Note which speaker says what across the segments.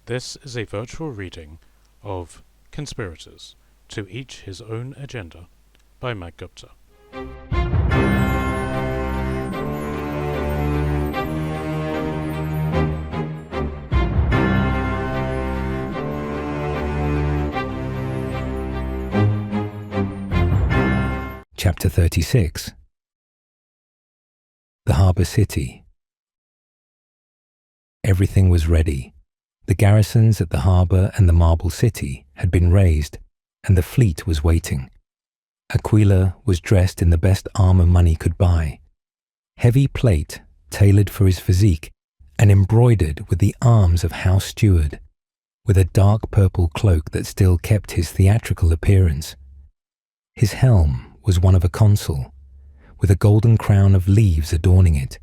Speaker 1: This is a virtual reading of Conspirators, To Each His Own Agenda by Matt Gupta.
Speaker 2: Chapter 36. The Harbour City. Everything was ready. The garrisons at the harbour and the Marble City had been raised, and the fleet was waiting. Aquilla was dressed in the best armour money could buy. Heavy plate, tailored for his physique, and embroidered with the arms of House Steward, with a dark purple cloak that still kept his theatrical appearance. His helm was one of a consul, with a golden crown of leaves adorning it.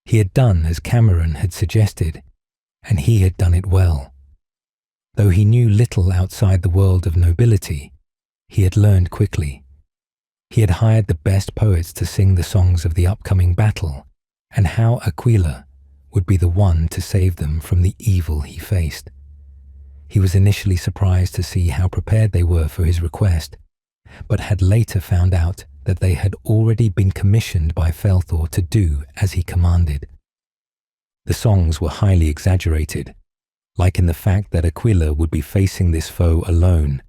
Speaker 2: He had done as Cameron had suggested, and he had done it well. Though he knew little outside the world of nobility, he had learned quickly. He had hired the best poets to sing the songs of the upcoming battle, and how Aquilla would be the one to save them from the evil he faced. He was initially surprised to see how prepared they were for his request, but had later found out that they had already been commissioned by Felthor to do as he commanded. The songs were highly exaggerated, like in the fact that Aquilla would be facing this foe alone,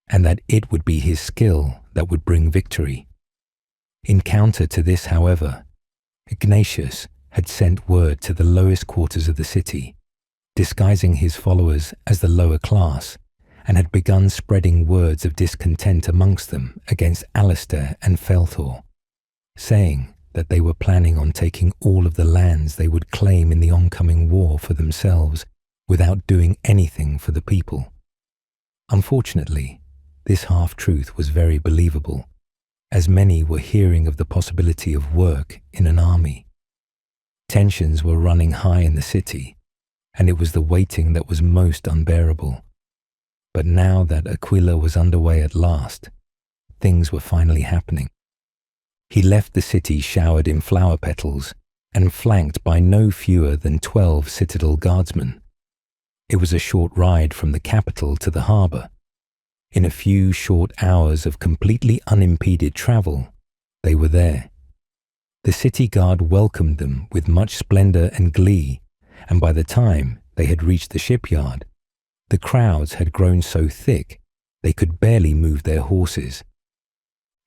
Speaker 2: and that it would be his skill that would bring victory. In counter to this, however, Ignatius had sent word to the lowest quarters of the city, disguising his followers as the lower class, and had begun spreading words of discontent amongst them against Alistair and Felthor, saying that they were planning on taking all of the lands they would claim in the oncoming war for themselves without doing anything for the people. Unfortunately, this half-truth was very believable, as many were hearing of the possibility of work in an army. Tensions were running high in the city, and it was the waiting that was most unbearable. But now that Aquilla was underway at last, things were finally happening. He left the city showered in flower petals and flanked by no fewer than 12 citadel guardsmen. It was a short ride from the capital to the harbour. In a few short hours of completely unimpeded travel, they were there. The city guard welcomed them with much splendour and glee, and by the time they had reached the shipyard, the crowds had grown so thick they could barely move their horses.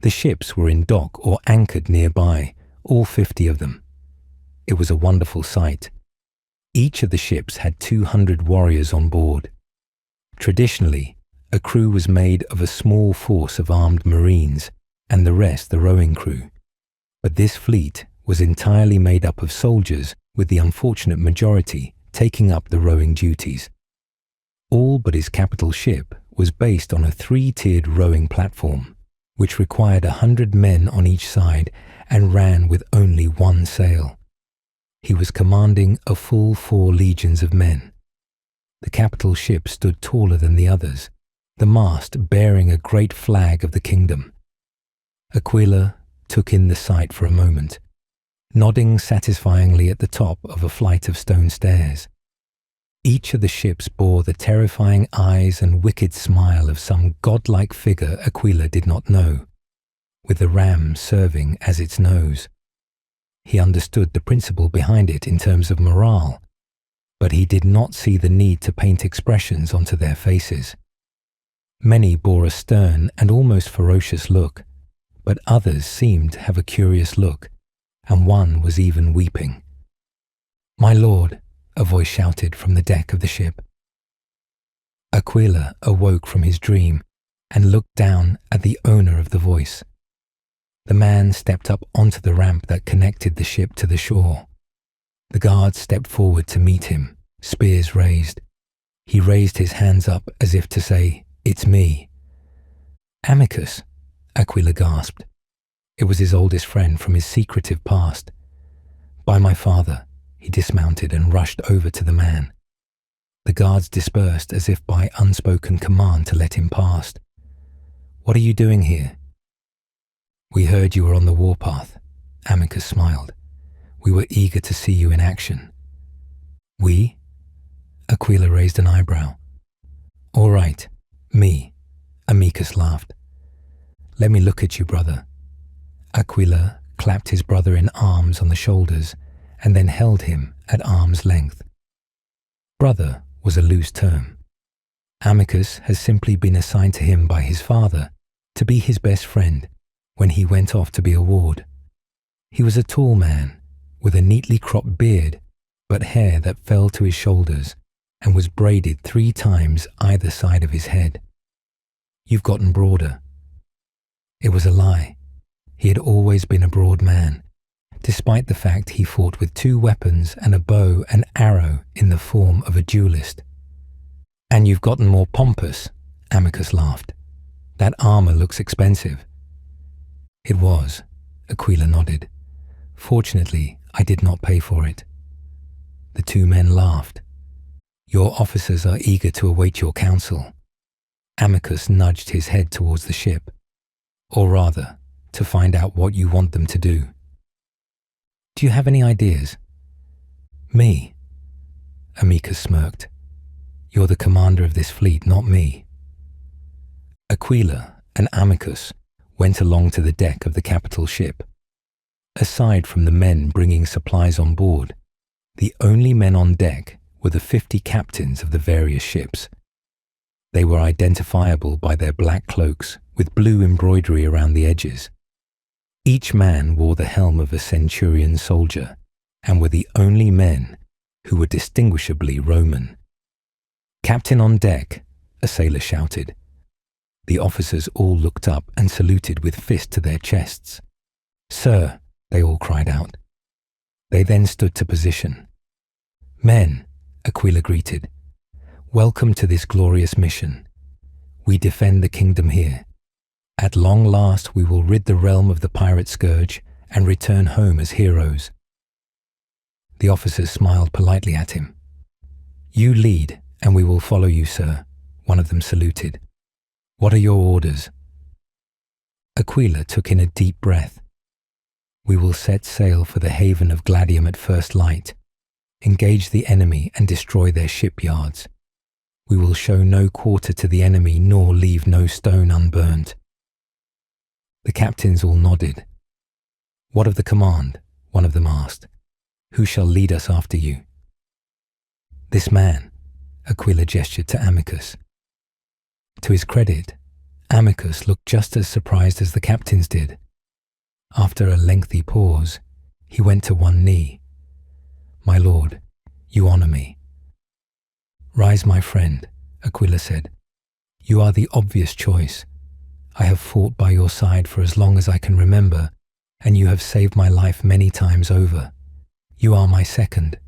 Speaker 2: The ships were in dock or anchored nearby, all 50 of them. It was a wonderful sight. Each of the ships had 200 warriors on board. Traditionally, a crew was made of a small force of armed marines, and the rest the rowing crew. But this fleet was entirely made up of soldiers, with the unfortunate majority taking up the rowing duties. All but his capital ship was based on a 3-tiered rowing platform, which required 100 men on each side and ran with only one sail. He was commanding a full 4 legions of men. The capital ship stood taller than the others, the mast bearing a great flag of the kingdom. Aquilla took in the sight for a moment, nodding satisfyingly at the top of a flight of stone stairs. Each of the ships bore the terrifying eyes and wicked smile of some godlike figure Aquilla did not know, with the ram serving as its nose. He understood the principle behind it in terms of morale, but he did not see the need to paint expressions onto their faces. Many bore a stern and almost ferocious look, but others seemed to have a curious look, and one was even weeping. "My lord," a voice shouted from the deck of the ship. Aquilla awoke from his dream and looked down at the owner of the voice. The man stepped up onto the ramp that connected the ship to the shore. The guards stepped forward to meet him, spears raised. He raised his hands up as if to say, "It's me." "Amicus," Aquilla gasped. It was his oldest friend from his secretive past. "By my father." He dismounted and rushed over to the man. The guards dispersed as if by unspoken command to let him pass. "What are you doing here?" "We heard you were on the warpath," Amicus smiled. "We were eager to see you in action." "We?" Aquilla raised an eyebrow. All right, me, Amicus laughed. Let me look at you, brother. Aquilla clapped his brother in arms on the shoulders and then held him at arm's length. Brother was a loose term. Amicus has simply been assigned to him by his father to be his best friend when he went off to be a ward. He was a tall man with a neatly cropped beard, but hair that fell to his shoulders and was braided 3 times either side of his head. You've gotten broader. It was a lie. He had always been a broad man, despite the fact he fought with 2 weapons and a bow and arrow in the form of a duelist. And you've gotten more pompous, Amicus laughed. That armor looks expensive. It was, Aquilla nodded. Fortunately, I did not pay for it. The 2 men laughed. Your officers are eager to await your counsel. Amicus nudged his head towards the ship, or rather, to find out what you want them to do. Do you have any ideas? Me? Amicus smirked. You're the commander of this fleet, not me. Aquilla and Amicus went along to the deck of the capital ship. Aside from the men bringing supplies on board, the only men on deck were the 50 captains of the various ships. They were identifiable by their black cloaks with blue embroidery around the edges. Each man wore the helm of a centurion soldier and were the only men who were distinguishably Roman. Captain on deck, a sailor shouted. The officers all looked up and saluted with fists to their chests. Sir, they all cried out. They then stood to position. Men, Aquilla greeted, welcome to this glorious mission. We defend the kingdom here. At long last we will rid the realm of the pirate scourge and return home as heroes. The officers smiled politely at him. You lead, and we will follow you, sir, one of them saluted. What are your orders? Aquilla took in a deep breath. We will set sail for the haven of Gladium at first light, engage the enemy and destroy their shipyards. We will show no quarter to the enemy nor leave no stone unburnt. The captains all nodded. What of the command? One of them asked. Who shall lead us after you? This man, Aquilla gestured to Amicus. To his credit, Amicus looked just as surprised as the captains did. After a lengthy pause, he went to one knee. My lord, you honor me. Rise, my friend, Aquilla said. You are the obvious choice. I have fought by your side for as long as I can remember, and you have saved my life many times over. You are my second.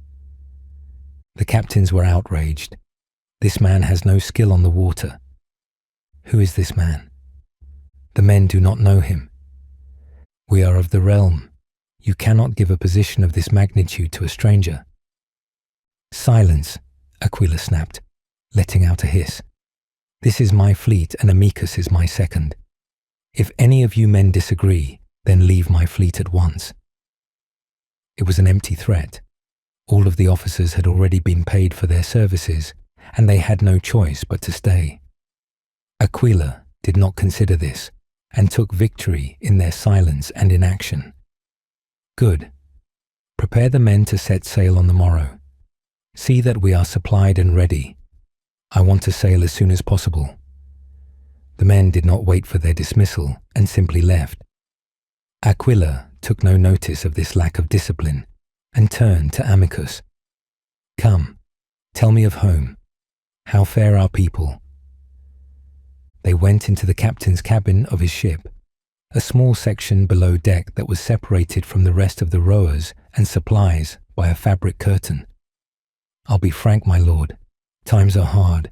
Speaker 2: The captains were outraged. This man has no skill on the water. Who is this man? The men do not know him. We are of the realm. You cannot give a position of this magnitude to a stranger. Silence, Aquilla snapped, letting out a hiss. This is my fleet and Amicus is my second. If any of you men disagree, then leave my fleet at once. It was an empty threat. All of the officers had already been paid for their services, and they had no choice but to stay. Aquilla did not consider this, and took victory in their silence and inaction. Good. Prepare the men to set sail on the morrow. See that we are supplied and ready. I want to sail as soon as possible. The men did not wait for their dismissal and simply left. Aquilla took no notice of this lack of discipline and turned to Amicus. Come, tell me of home. How fare our people? They went into the captain's cabin of his ship, a small section below deck that was separated from the rest of the rowers and supplies by a fabric curtain. I'll be frank, my lord. Times are hard.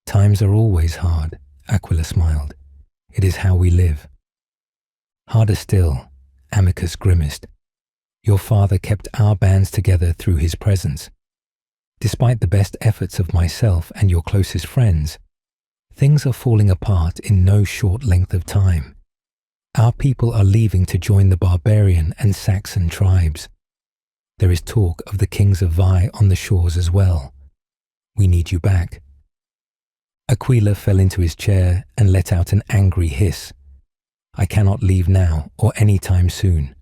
Speaker 2: Times are always hard, Aquilla smiled. It is how we live. Harder still, Amicus grimaced. Your father kept our bands together through his presence. Despite the best efforts of myself and your closest friends, things are falling apart in no short length of time. Our people are leaving to join the barbarian and Saxon tribes. There is talk of the kings of Vi on the shores as well. We need you back." Aquila fell into his chair and let out an angry hiss. "I cannot leave now or any time soon.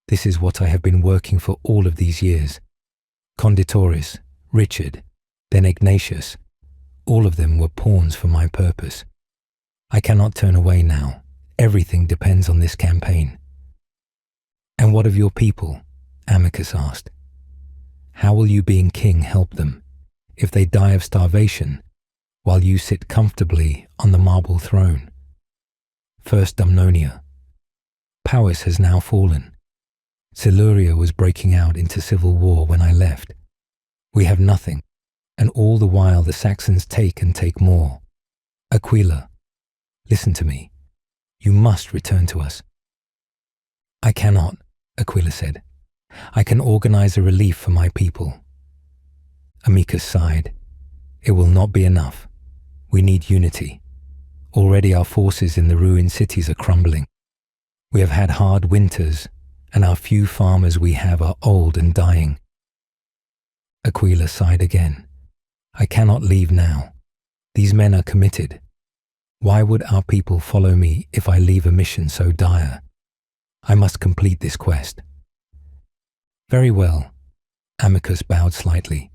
Speaker 2: This is what I have been working for all of these years. Conditoris, Richard, then Ignatius, all of them were pawns for my purpose. I cannot turn away now. Everything depends on this campaign." "And what of your people?" Amicus asked. "How will you, being king, help them if they die of starvation while you sit comfortably on the marble throne?" First Dumnonia. "Powis has now fallen. Siluria was breaking out into civil war when I left. We have nothing, and all the while the Saxons take and take more. Aquila, listen to me. You must return to us." "I cannot," Aquila said. "I can organize a relief for my people." Amicus sighed. "It will not be enough. We need unity. Already our forces in the ruined cities are crumbling. We have had hard winters, and our few farmers we have are old and dying." Aquila sighed again. "I cannot leave now. These men are committed. Why would our people follow me if I leave a mission so dire? I must complete this quest." "Very well." Amicus bowed slightly.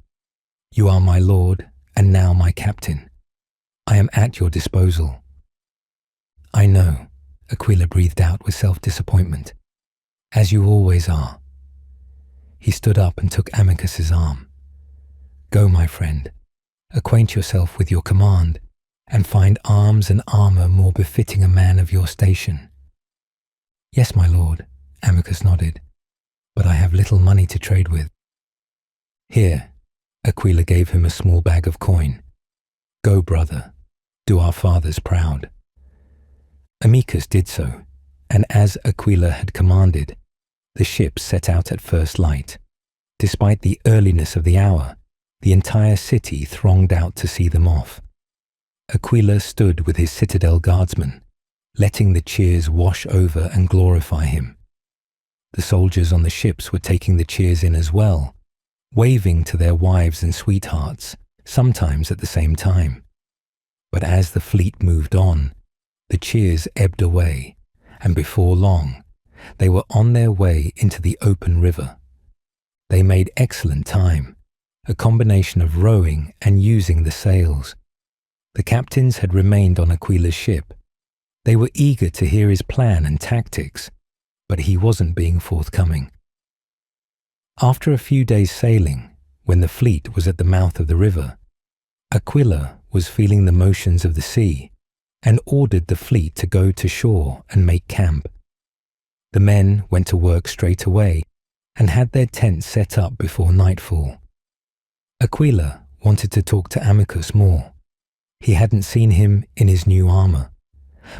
Speaker 2: "You are my lord, and now my captain. I am at your disposal." "I know," Aquila breathed out with self-disappointment. "As you always are." He stood up and took Amicus's arm. "Go, my friend. Acquaint yourself with your command, and find arms and armor more befitting a man of your station." "Yes, my lord," Amicus nodded, "but I have little money to trade with." "Here," Aquila gave him a small bag of coin. "Go, brother. Do our fathers proud." Amicus did so, and as Aquila had commanded, the ships set out at first light. Despite the earliness of the hour, the entire city thronged out to see them off. Aquila stood with his citadel guardsmen, letting the cheers wash over and glorify him. The soldiers on the ships were taking the cheers in as well, waving to their wives and sweethearts, sometimes at the same time. But as the fleet moved on, the cheers ebbed away, and before long, they were on their way into the open river. They made excellent time, a combination of rowing and using the sails. The captains had remained on Aquila's ship. They were eager to hear his plan and tactics, but he wasn't being forthcoming. After a few days' sailing, when the fleet was at the mouth of the river, Aquila was feeling the motions of the sea and ordered the fleet to go to shore and make camp. The men went to work straight away and had their tents set up before nightfall. Aquila wanted to talk to Amicus more. He hadn't seen him in his new armor,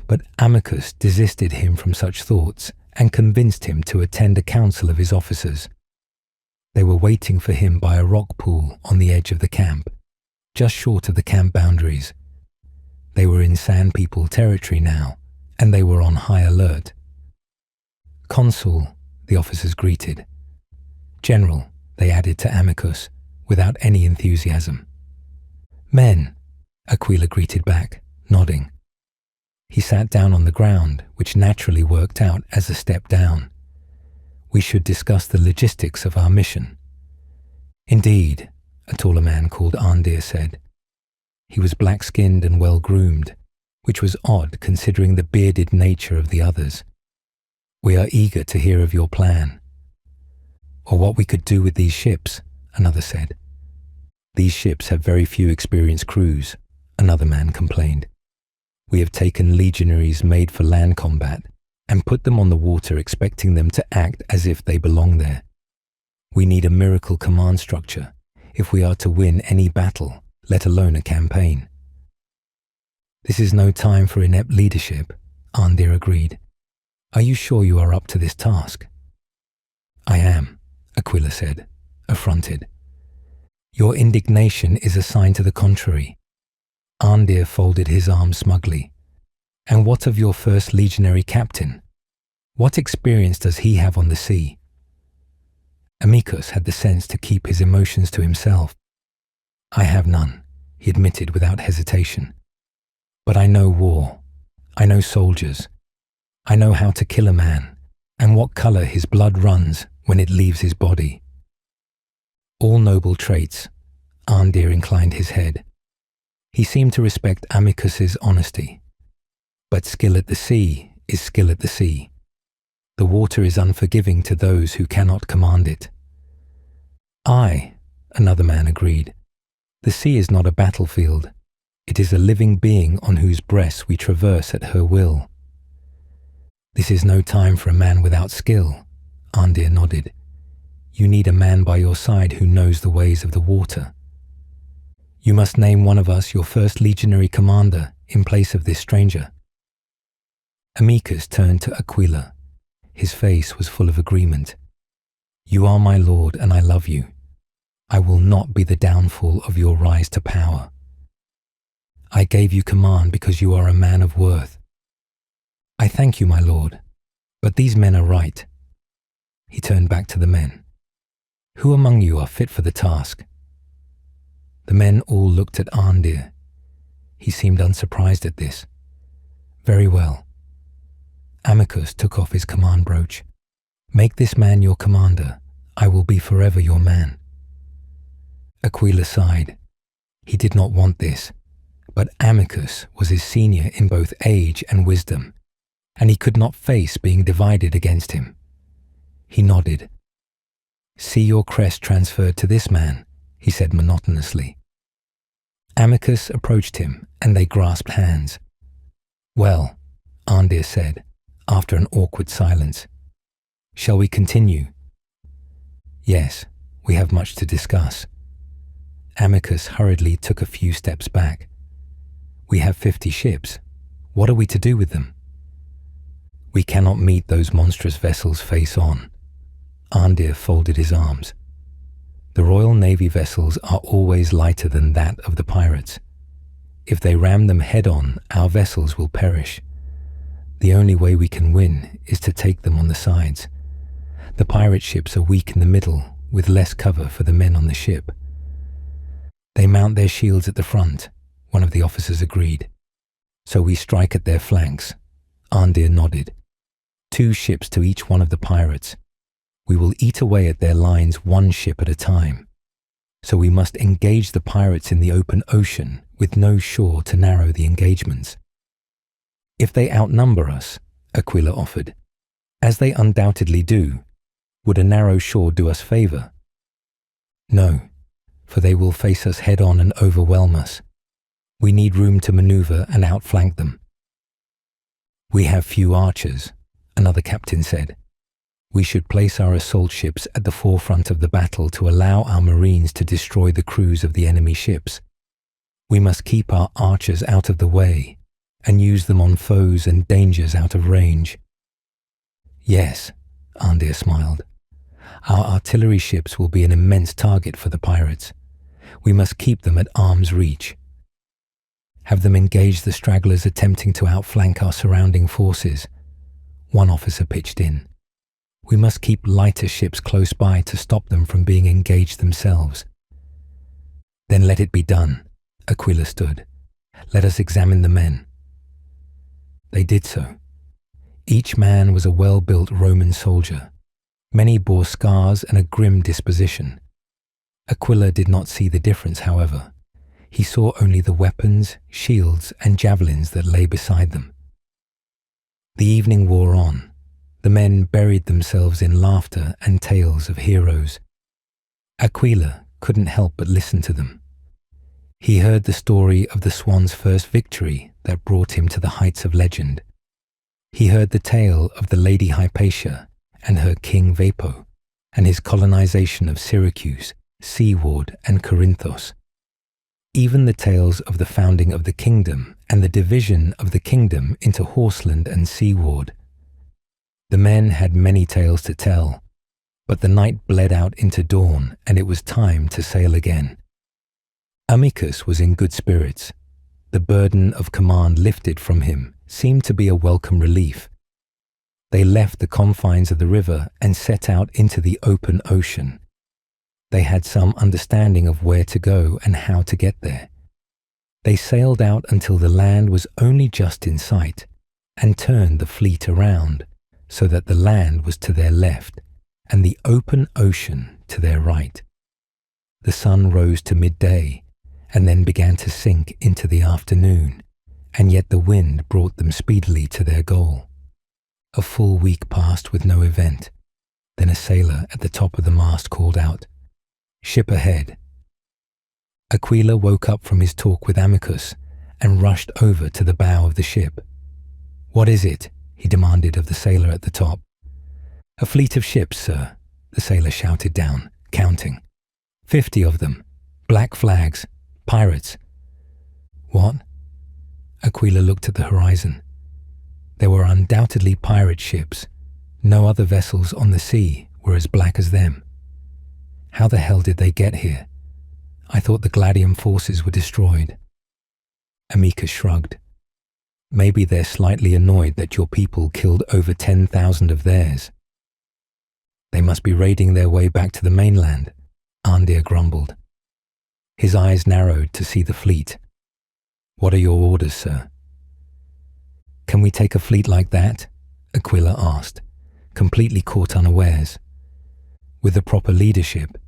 Speaker 2: but Amicus desisted him from such thoughts and convinced him to attend a council of his officers. They were waiting for him by a rock pool on the edge of the camp, just short of the camp boundaries. They were in Sand People territory now, and they were on high alert. "Consul," the officers greeted. "General," they added to Amicus, without any enthusiasm. "Men," Aquila greeted back, nodding. He sat down on the ground, which naturally worked out as a step down. "We should discuss the logistics of our mission." "Indeed," a taller man called Andir said. He was black-skinned and well-groomed, which was odd considering the bearded nature of the others. "We are eager to hear of your plan." "Or what we could do with these ships," another said. "These ships have very few experienced crews," another man complained. "We have taken legionaries made for land combat and put them on the water expecting them to act as if they belong there. We need a miracle command structure if we are to win any battle, let alone a campaign." "This is no time for inept leadership," Andir agreed. "Are you sure you are up to this task?" "I am," Aquila said, affronted. "Your indignation is a sign to the contrary." Andir folded his arms smugly. "And what of your first legionary captain? What experience does he have on the sea?" Amicus had the sense to keep his emotions to himself. "I have none, he admitted without hesitation. But I know war. I know soldiers. I know how to kill a man, and what color his blood runs when it leaves his body. All noble traits. Arndir inclined his head. He seemed to respect Amicus's honesty. But skill at the sea is skill at the sea. The water is unforgiving to those who cannot command it. Aye, another man agreed. The sea is not a battlefield. It is a living being on whose breast we traverse at her will. This is no time for a man without skill, Arndir nodded. You need a man by your side who knows the ways of the water. You must name one of us your first legionary commander in place of this stranger. Amicus turned to Aquilla. His face was full of agreement. You are my lord and I love you. I will not be the downfall of your rise to power. I gave you command because you are a man of worth. I thank you, my lord, but these men are right. He turned back to the men. Who among you are fit for the task? The men all looked at Arndir. He seemed unsurprised at this. Very well. Amicus took off his command brooch. Make this man your commander. I will be forever your man. Aquila sighed. He did not want this, but Amicus was his senior in both age and wisdom, and he could not face being divided against him. He nodded. See your crest transferred to this man, he said monotonously. Amicus approached him, and they grasped hands. Well, Arndir said, after an awkward silence. Shall we continue? Yes, we have much to discuss. Amicus hurriedly took a few steps back. We have 50 ships. What are we to do with them? We cannot meet those monstrous vessels face on. Arndir folded his arms. The Royal Navy vessels are always lighter than that of the pirates. If they ram them head-on, our vessels will perish. The only way we can win is to take them on the sides. The pirate ships are weak in the middle, with less cover for the men on the ship. They mount their shields at the front, one of the officers agreed. So we strike at their flanks. Arndir nodded. 2 ships to each one of the pirates. We will eat away at their lines 1 ship at a time. So we must engage the pirates in the open ocean with no shore to narrow the engagements. If they outnumber us, Aquila offered, as they undoubtedly do, would a narrow shore do us favor? No, for they will face us head-on and overwhelm us. We need room to maneuver and outflank them. We have few archers, another captain said. We should place our assault ships at the forefront of the battle to allow our marines to destroy the crews of the enemy ships. We must keep our archers out of the way and use them on foes and dangers out of range. Yes, Arndir smiled. Our artillery ships will be an immense target for the pirates. We must keep them at arm's reach. Have them engage the stragglers attempting to outflank our surrounding forces. One officer pitched in. We must keep lighter ships close by to stop them from being engaged themselves. Then let it be done, Aquila stood. Let us examine the men. They did so. Each man was a well-built Roman soldier. Many bore scars and a grim disposition. Aquila did not see the difference, however. He saw only the weapons, shields, and javelins that lay beside them. The evening wore on. The men buried themselves in laughter and tales of heroes. Aquila couldn't help but listen to them. He heard the story of the Swan's first victory that brought him to the heights of legend. He heard the tale of the Lady Hypatia and her King Vapo, and his colonization of Syracuse, Seaward, and Corinthos. Even the tales of the founding of the kingdom and the division of the kingdom into Horseland and Seaward. The men had many tales to tell, but the night bled out into dawn and it was time to sail again. Amicus was in good spirits. The burden of command lifted from him seemed to be a welcome relief. They left the confines of the river and set out into the open ocean. They had some understanding of where to go and how to get there. They sailed out until the land was only just in sight and turned the fleet around so that the land was to their left and the open ocean to their right. The sun rose to midday and then began to sink into the afternoon, and yet the wind brought them speedily to their goal. A full week passed with no event. Then a sailor at the top of the mast called out, "Ship ahead." Aquilla woke up from his talk with Amicus and rushed over to the bow of the ship. "What is it?" he demanded of the sailor at the top. "A fleet of ships, sir," the sailor shouted down, counting. 50 of them. Black flags. Pirates." "What?" Aquilla looked at the horizon. There were undoubtedly pirate ships. No other vessels on the sea were as black as them. How the hell did they get here? I thought the Gladium forces were destroyed. Amicus shrugged. "Maybe they're slightly annoyed that your people killed over 10,000 of theirs." "They must be raiding their way back to the mainland," Arndir grumbled. His eyes narrowed to see the fleet. "What are your orders, sir?" "Can we take a fleet like that?" Aquilla asked, completely caught unawares. "With the proper leadership?"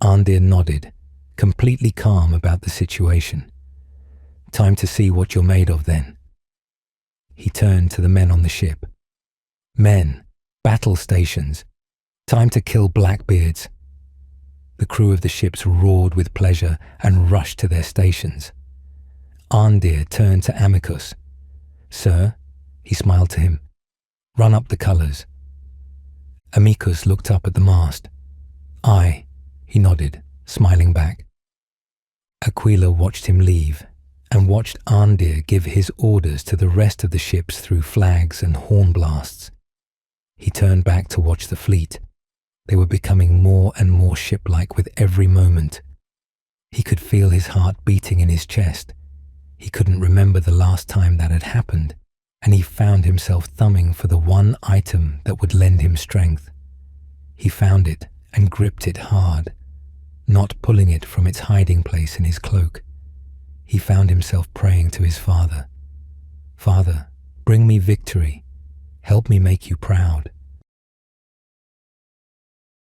Speaker 2: Arndir nodded, completely calm about the situation. "Time to see what you're made of then." He turned to the men on the ship. "Men, battle stations. Time to kill Blackbeards." The crew of the ships roared with pleasure and rushed to their stations. Arndir turned to Amicus. "Sir," he smiled to him, "run up the colours." Amicus looked up at the mast. "Aye," he nodded, smiling back. Aquilla watched him leave and watched Arndir give his orders to the rest of the ships through flags and horn blasts. He turned back to watch the fleet. They were becoming more and more ship-like with every moment. He could feel his heart beating in his chest. He couldn't remember the last time that had happened, and he found himself thumbing for the one item that would lend him strength. He found it and gripped it hard, not pulling it from its hiding place in his cloak. He found himself praying to his father, "Father, bring me victory. Help me make you proud."